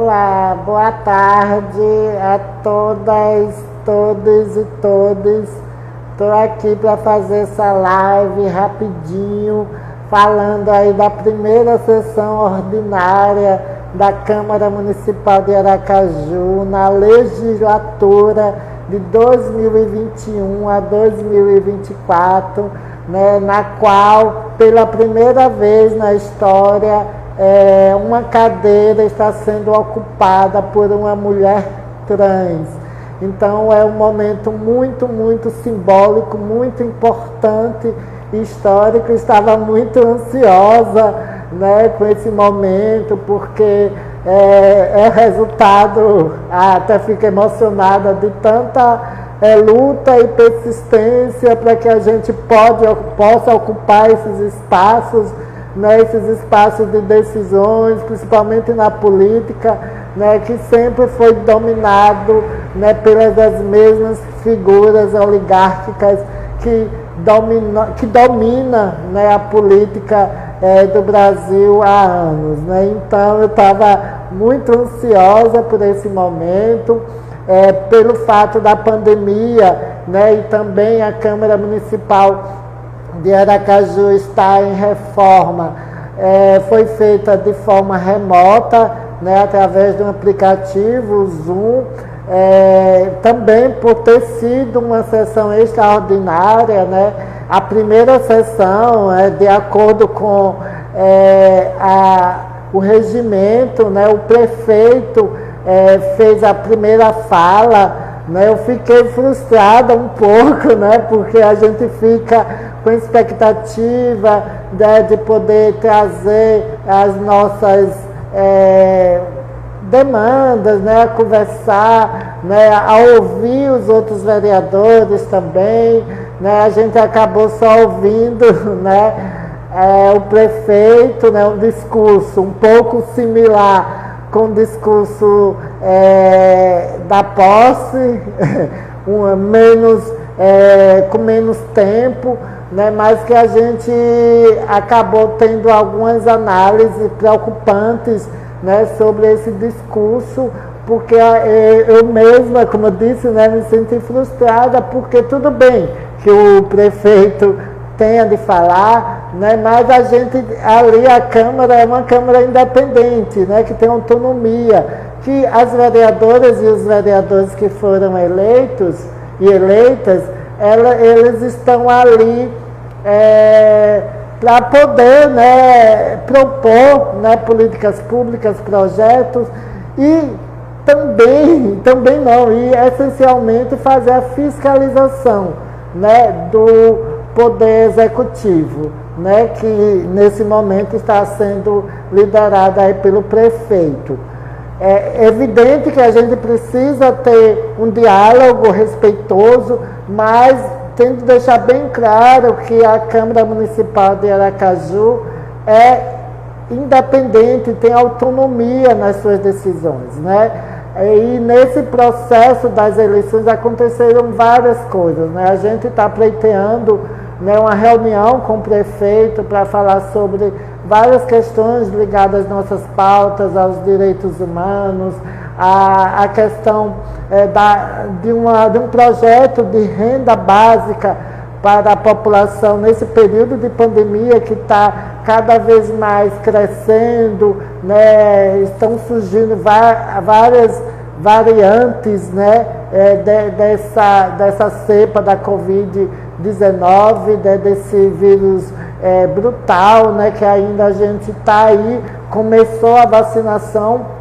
Olá, boa tarde a todas, todos e todos. Estou aqui para fazer essa live rapidinho, falando aí da primeira sessão ordinária da Câmara Municipal de Aracaju, na legislatura de 2021 a 2024, né, na qual, pela primeira vez na história, uma cadeira está sendo ocupada por uma mulher trans. Então é um momento muito, muito simbólico, muito importante e histórico. Estava muito ansiosa, né, com esse momento, porque é resultado, até fico emocionada, de tanta luta e persistência para que a gente possa ocupar esses espaços, né, esses espaços de decisões, principalmente na política, né, que sempre foi dominado, né, pelas mesmas figuras oligárquicas que dominam, né, a política do Brasil há anos, né? Então eu estava muito ansiosa por esse momento, pelo fato da pandemia, né, e também a Câmara Municipal de Aracaju está em reforma, foi feita de forma remota, né, através de um aplicativo, o Zoom, também por ter sido uma sessão extraordinária, né, a primeira sessão, de acordo com o regimento, né, o prefeito fez a primeira fala, né. Eu fiquei frustrada um pouco, né, porque a gente fica com expectativa, né, de poder trazer as nossas demandas, né, a conversar, né, a ouvir os outros vereadores também, né. A gente acabou só ouvindo, né, o prefeito, né, um discurso um pouco similar com o discurso da posse, com menos tempo, né, mas que a gente acabou tendo algumas análises preocupantes, né, sobre esse discurso, porque eu mesma, como eu disse, né, me senti frustrada, porque tudo bem que o prefeito tenha de falar, né, mas a gente ali, a Câmara é uma Câmara independente, né, que tem autonomia, que as vereadoras e os vereadores que foram eleitos e eleitas, eles estão ali para poder, né, propor, né, políticas públicas, projetos e também não, e essencialmente fazer a fiscalização, né, do Poder Executivo, né, que nesse momento está sendo liderado aí pelo prefeito. É evidente que a gente precisa ter um diálogo respeitoso, mas tem de deixar bem claro que a Câmara Municipal de Aracaju é independente, tem autonomia nas suas decisões, né? E nesse processo das eleições aconteceram várias coisas, né? A gente está pleiteando, né, uma reunião com o prefeito para falar sobre várias questões ligadas às nossas pautas, aos direitos humanos, a questão de um projeto de renda básica para a população nesse período de pandemia que está cada vez mais crescendo, né, estão surgindo várias variantes, né, dessa cepa da Covid-19, né, desse vírus brutal, né, que ainda a gente está aí, começou a vacinação,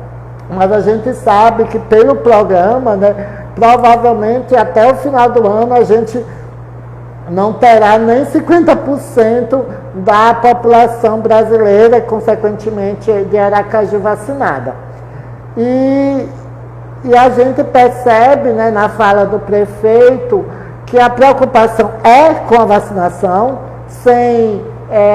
mas a gente sabe que pelo programa, né, provavelmente até o final do ano a gente não terá nem 50% da população brasileira, consequentemente de Aracaju, vacinada. E a gente percebe, né, na fala do prefeito, que a preocupação é com a vacinação, sem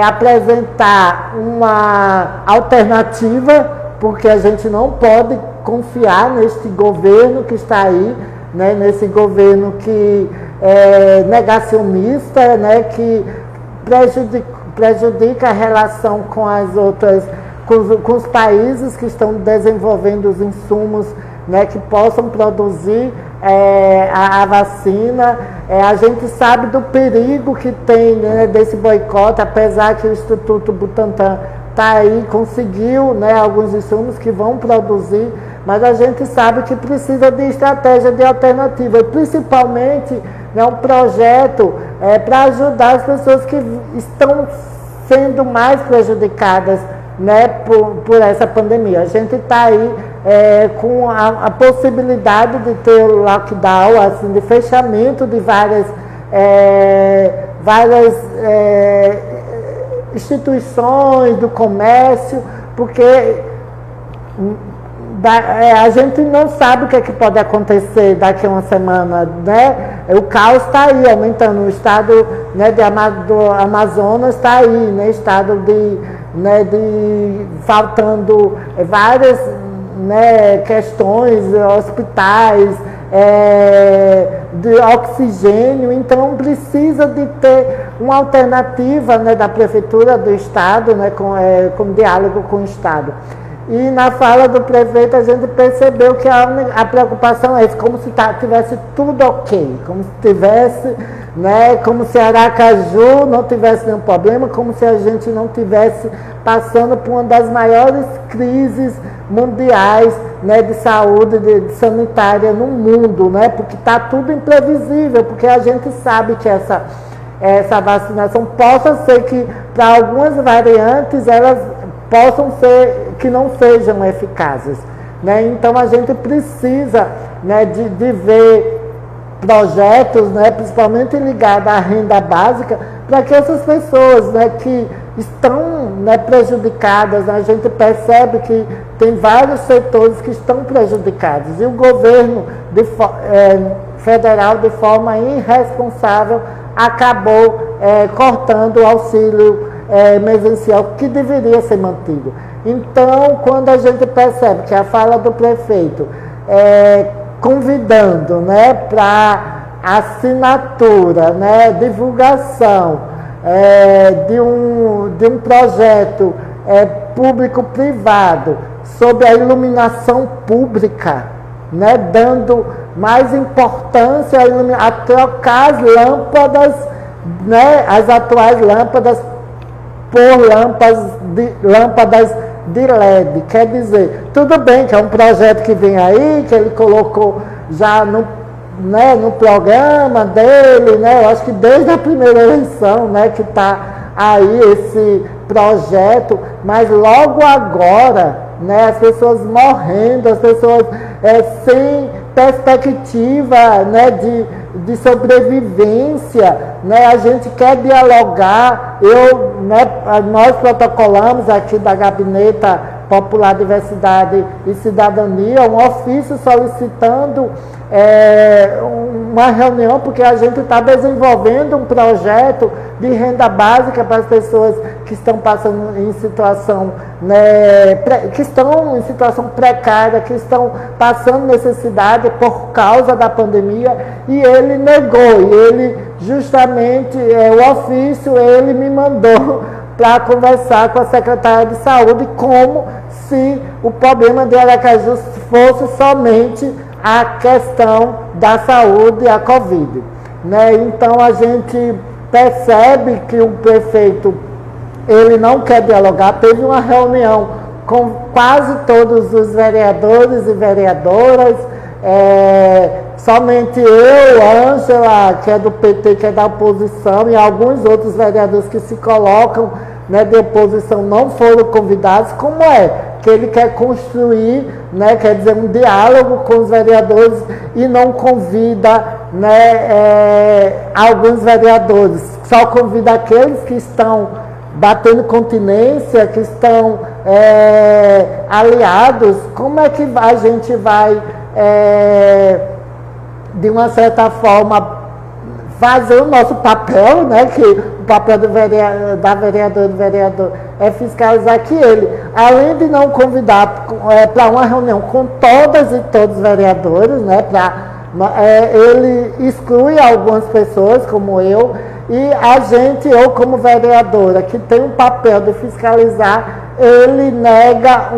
apresentar uma alternativa, porque a gente não pode confiar neste governo que está aí, né, nesse governo que é negacionista, né, que prejudica a relação com com os países que estão desenvolvendo os insumos, né, que possam produzir a vacina. A gente sabe do perigo que tem, né, desse boicote, apesar que o Instituto Butantan está aí, conseguiu, né, alguns insumos que vão produzir, mas a gente sabe que precisa de estratégia de alternativa, principalmente, né, um projeto para ajudar as pessoas que estão sendo mais prejudicadas, né, por essa pandemia. A gente está aí com a possibilidade de ter lockdown, assim, de fechamento de várias instituições do comércio, porque a gente não sabe o que é que pode acontecer daqui a uma semana, né? O caos está aí, aumentando. O estado, né, do Amazonas está aí, né? Estado de faltando várias, né, questões, hospitais, de oxigênio. Então precisa de ter uma alternativa, né, da prefeitura, do estado, né, com diálogo com o estado. E na fala do prefeito a gente percebeu que a preocupação é como se tivesse tudo ok, como se tivesse, né, como se Aracaju não tivesse nenhum problema, como se a gente não tivesse passando por uma das maiores crises mundiais, né, de saúde, de sanitária no mundo, né, porque está tudo imprevisível, porque a gente sabe que essa vacinação possa ser que para algumas variantes elas possam ser que não sejam eficazes, né? Então a gente precisa, né, de ver projetos, né, principalmente ligados à renda básica, para que essas pessoas, né, que estão, né, prejudicadas, a gente percebe que tem vários setores que estão prejudicados e o governo federal, de forma irresponsável, acabou cortando o auxílio emergencial que deveria ser mantido. Então, quando a gente percebe que a fala do prefeito convidando, né, para assinatura, né, divulgação de um projeto público-privado sobre a iluminação pública, né, dando mais importância a trocar as lâmpadas, né, as atuais lâmpadas por lâmpadas de LED. Quer dizer, tudo bem que é um projeto que vem aí, que ele colocou já no programa dele, né? Eu acho que desde a primeira eleição, né, que está aí esse projeto, mas logo agora, né, as pessoas morrendo, as pessoas sem perspectiva, né, de sobrevivência, né? A gente quer dialogar. Nós protocolamos aqui da Gabinete Popular Diversidade e Cidadania um ofício solicitando uma reunião, porque a gente está desenvolvendo um projeto de renda básica para as pessoas que estão passando em situação, né, que estão em situação precária, que estão passando necessidade por causa da pandemia, e ele negou, e ele justamente, o ofício, ele me mandou para conversar com a secretária de saúde, como se o problema de Aracaju fosse somente a questão da saúde e a Covid, né? Então a gente percebe que o prefeito, ele não quer dialogar. Teve uma reunião com quase todos os vereadores e vereadoras, somente eu, Ângela, que é do PT, que é da oposição, e alguns outros vereadores que se colocam, né, de oposição, não foram convidados. Como que ele quer construir, né, quer dizer, um diálogo com os vereadores e não convida, né, alguns vereadores, só convida aqueles que estão batendo continência, que estão aliados. Como é que a gente vai, de uma certa forma, fazer o nosso papel, né, que o papel da vereadora e do vereador é fiscalizar que ele, além de não convidar para uma reunião com todas e todos os vereadores, né, ele exclui algumas pessoas, como eu, e a gente, eu como vereadora, que tem um papel de fiscalizar, ele nega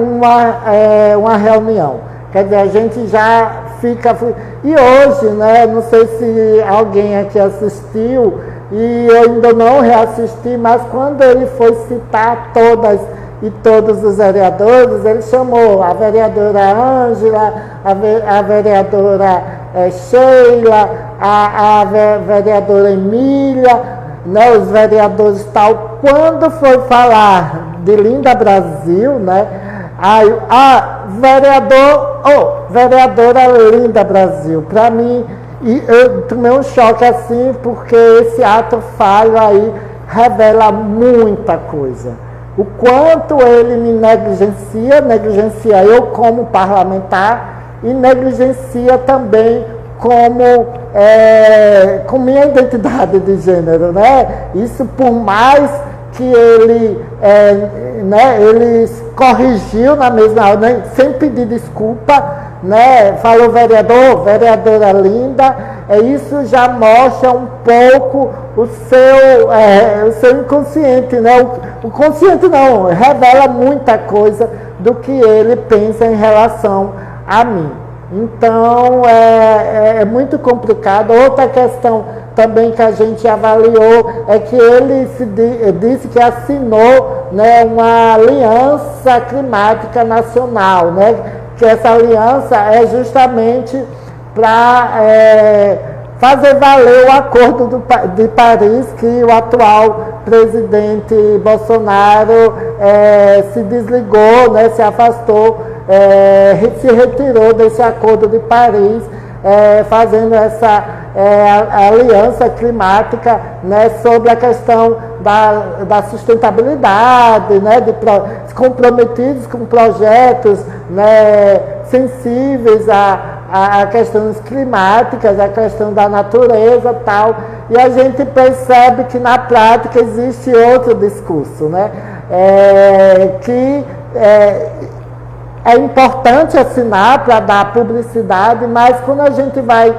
uma reunião. Quer dizer, a gente já fica... E hoje, né, não sei se alguém aqui assistiu, e eu ainda não reassisti, mas quando ele foi citar todas e todos os vereadores, ele chamou a vereadora Ângela, a vereadora Sheila, a vereadora Emília, né, os vereadores tal. Quando foi falar de Linda Brasil, né, vereadora Linda Brasil, para mim, e eu tomei um choque assim, porque esse ato falho aí revela muita coisa. O quanto ele me negligencia eu como parlamentar e negligencia também com minha identidade de gênero, né? Isso por mais que ele corrigiu na mesma hora, né? Sem pedir desculpa, né? Falou vereadora Linda, isso já mostra um pouco o seu inconsciente, né? O consciente não, revela muita coisa do que ele pensa em relação a mim. Então, é muito complicado. Outra questão também que a gente avaliou é que ele disse que assinou, né, uma aliança climática nacional, né, que essa aliança é justamente para fazer valer o Acordo de Paris, que o atual presidente Bolsonaro se desligou, né, se afastou, se retirou desse Acordo de Paris, fazendo essa aliança climática, né, sobre a questão da sustentabilidade, né, comprometidos com projetos, né, sensíveis a questões climáticas, a questão da natureza e tal, e a gente percebe que na prática existe outro discurso, né, que é importante assinar para dar publicidade, mas quando a gente vai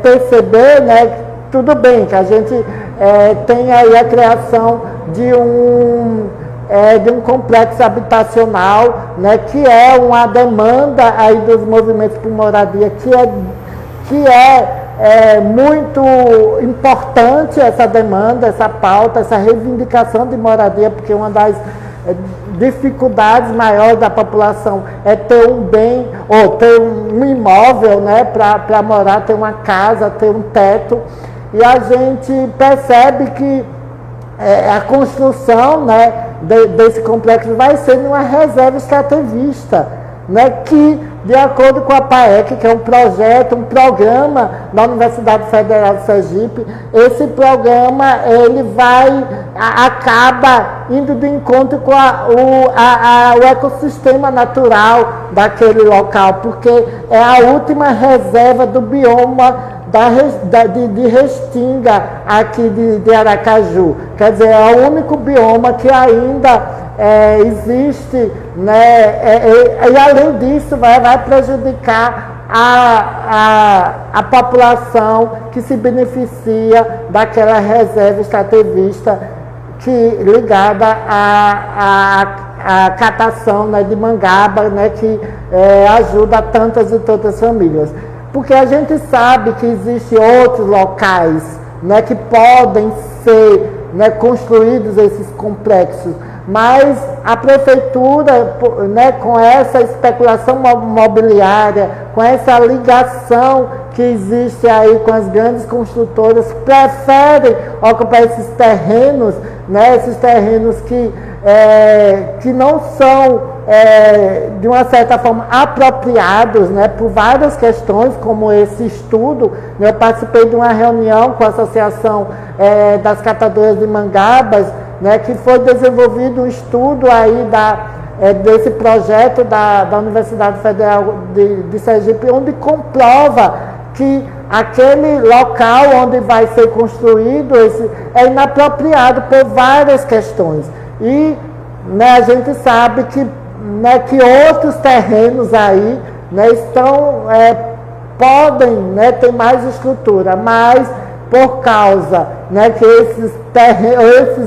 perceber, né, tudo bem, que a gente tem aí a criação de um complexo habitacional, né, que é uma demanda aí dos movimentos por moradia, que é muito importante essa demanda, essa pauta, essa reivindicação de moradia, porque uma das dificuldades maiores da população é ter um bem, ou ter um imóvel, né, para morar, ter uma casa, ter um teto, e a gente percebe que a construção, né, desse complexo vai ser numa reserva extrativista, né, que, de acordo com a PAEC, que é um programa da Universidade Federal de Sergipe, esse programa ele acaba indo de encontro com o ecossistema natural daquele local, porque é a última reserva do bioma de Restinga, aqui de Aracaju. Quer dizer, é o único bioma que ainda existe, né, e além disso vai prejudicar a população que se beneficia daquela reserva extrativista ligada à catação, né, de mangaba, né, que ajuda tantas e tantas famílias. Porque a gente sabe que existem outros locais, né, que podem ser, né, construídos esses complexos, mas a prefeitura, né, com essa especulação mobiliária, com essa ligação que existe aí com as grandes construtoras, preferem ocupar esses terrenos, né, esses terrenos que não são, de uma certa forma, apropriados, né, por várias questões, como esse estudo. Eu participei de uma reunião com a Associação das Catadoras de Mangabas, né, que foi desenvolvido um estudo aí desse projeto da Universidade Federal de Sergipe, onde comprova que aquele local onde vai ser construído é inapropriado por várias questões. E, né, a gente sabe que, né, que outros terrenos aí, né, podem, né, ter mais estrutura, mas por causa né, que esses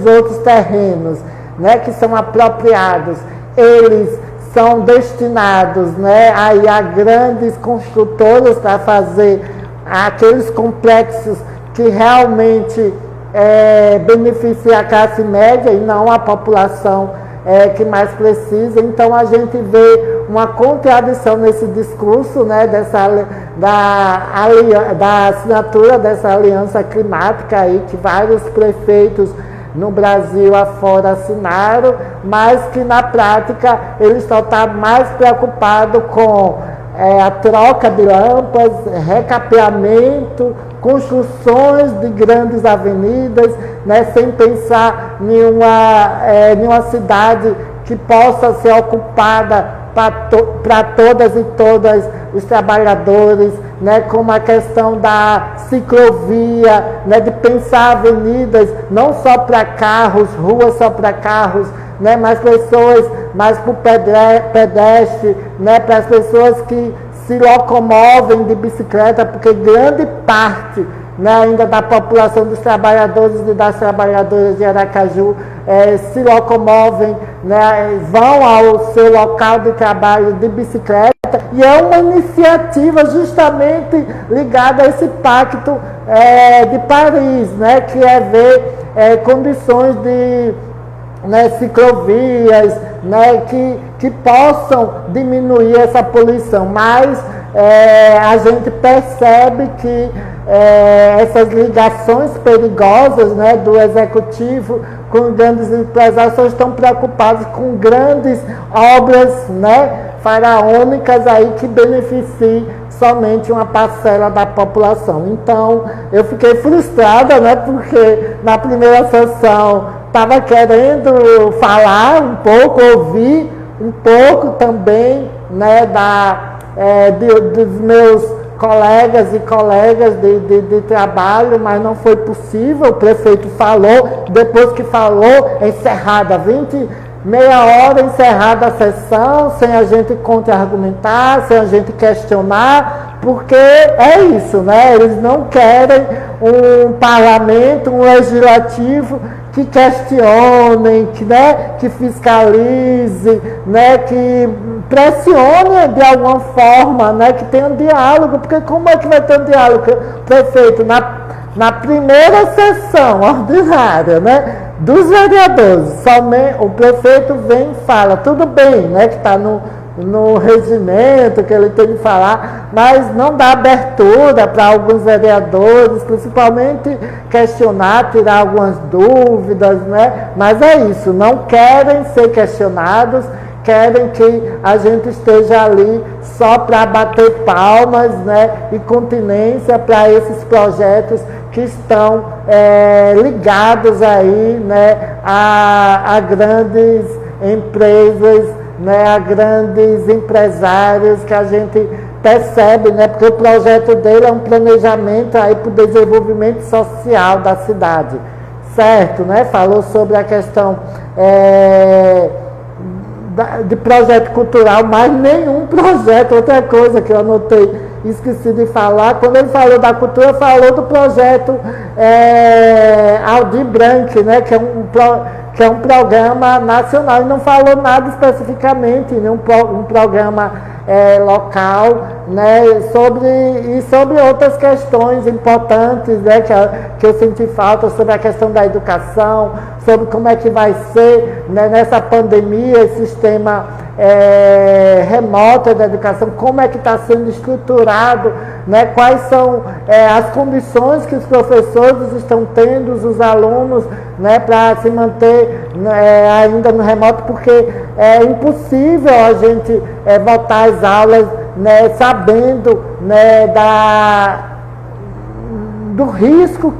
outros terrenos, né, que são apropriados, eles são destinados, né, aí a grandes construtoras para fazer aqueles complexos que realmente beneficiam a classe média e não a população que mais precisa. Então a gente vê uma contradição nesse discurso, né, da assinatura dessa aliança climática aí, que vários prefeitos no Brasil afora assinaram, mas que na prática eles só estão mais preocupados com a troca de lâmpadas, recapeamento, construções de grandes avenidas, né, sem pensar em uma cidade que possa ser ocupada para todas e todas os trabalhadores, né, como a questão da ciclovia, né, de pensar avenidas não só para carros, ruas só para carros, né, mas pessoas mais para o pedestre, né, para as pessoas que se locomovem de bicicleta, porque grande parte, né, ainda da população dos trabalhadores e das trabalhadoras de Aracaju se locomovem, né, vão ao seu local de trabalho de bicicleta, e é uma iniciativa justamente ligada a esse pacto de Paris, né, que é ver condições de, né, ciclovias, né, que possam diminuir essa poluição, mas a gente percebe que essas ligações perigosas, né, do executivo com grandes empresários só estão preocupados com grandes obras, né, faraônicas aí que beneficiem somente uma parcela da população. Então eu fiquei frustrada, né, porque na primeira sessão estava querendo falar um pouco, ouvir um pouco também, né, dos meus colegas e colegas de trabalho, mas não foi possível. O prefeito falou, depois que falou, encerrada, meia hora encerrada a sessão, sem a gente contra-argumentar, sem a gente questionar, porque é isso, né? Eles não querem um parlamento, um legislativo que questionem, que fiscalize, né, que pressione de alguma forma, né, que tenha um diálogo, porque como é que vai ter um diálogo? Prefeito, na primeira sessão ordinária, né, dos vereadores, somente o prefeito vem e fala, tudo bem, né, que está no regimento, que ele tem que falar, mas não dá abertura para alguns vereadores, principalmente questionar, tirar algumas dúvidas, né? Mas é isso, não querem ser questionados, querem que a gente esteja ali só para bater palmas, né, e continência para esses projetos que estão ligados aí, né, a grandes empresas, né, a grandes empresários que a gente percebe, né, porque o projeto dele é um planejamento aí para o desenvolvimento social da cidade, certo, né? Falou sobre a questão de projeto cultural, mas nenhum projeto, outra coisa que eu anotei, esqueci de falar, quando ele falou da cultura, falou do projeto Aldir Blanc, né, que é um programa nacional, e não falou nada especificamente, né, um programa local, né, sobre outras questões importantes, né, que eu senti falta, sobre a questão da educação, sobre como é que vai ser, né, nessa pandemia, esse sistema remoto da educação, como é que está sendo estruturado, né, quais são as condições que os professores estão tendo, os alunos, né, para se manter ainda no remoto, porque é impossível a gente voltar às aulas, né, sabendo, né, do risco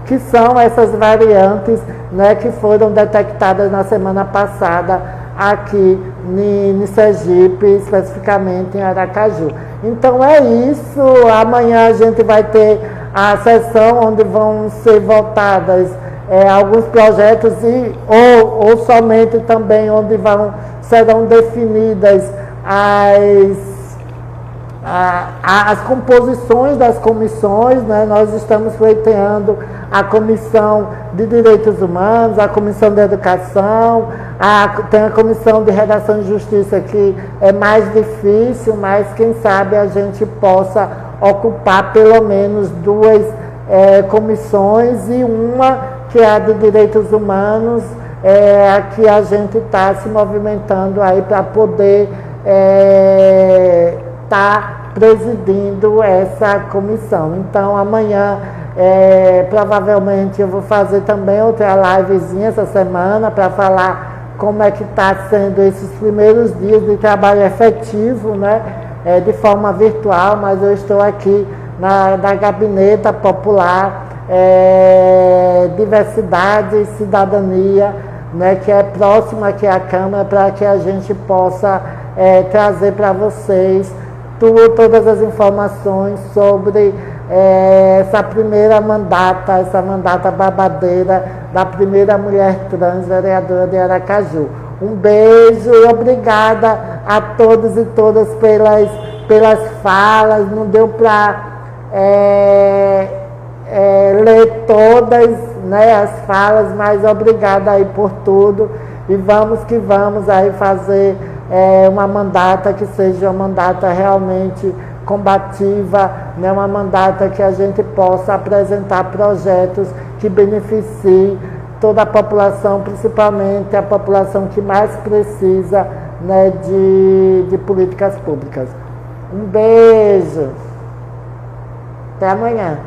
que são essas variantes, né, que foram detectadas na semana passada aqui em Sergipe, especificamente em Aracaju. Então é isso, amanhã a gente vai ter a sessão onde vão ser votadas alguns projetos ou somente também onde serão definidas as composições das comissões, né? Nós estamos pleiteando a Comissão de Direitos Humanos, a Comissão de Educação, tem a Comissão de Redação e Justiça, que é mais difícil, mas quem sabe a gente possa ocupar pelo menos duas comissões, e uma que é a de Direitos Humanos, a que a gente está se movimentando aí para poder estar presidindo essa comissão. Então amanhã provavelmente eu vou fazer também outra livezinha essa semana para falar como é que está sendo esses primeiros dias de trabalho efetivo, né? De forma virtual, mas eu estou aqui na Gabinete Popular, Diversidade e Cidadania, né, que é próxima aqui à Câmara, para que a gente possa trazer para vocês todas as informações sobre essa primeira mandata, essa mandata babadeira da primeira mulher trans vereadora de Aracaju. Um beijo e obrigada a todos e todas pelas falas. Não deu para ler todas, né, as falas, mas obrigada aí por tudo. E vamos que vamos aí fazer uma mandata que seja uma mandata realmente combativa, né, uma mandata que a gente possa apresentar projetos que beneficiem toda a população, principalmente a população que mais precisa, né, de políticas públicas. Um beijo. Até amanhã.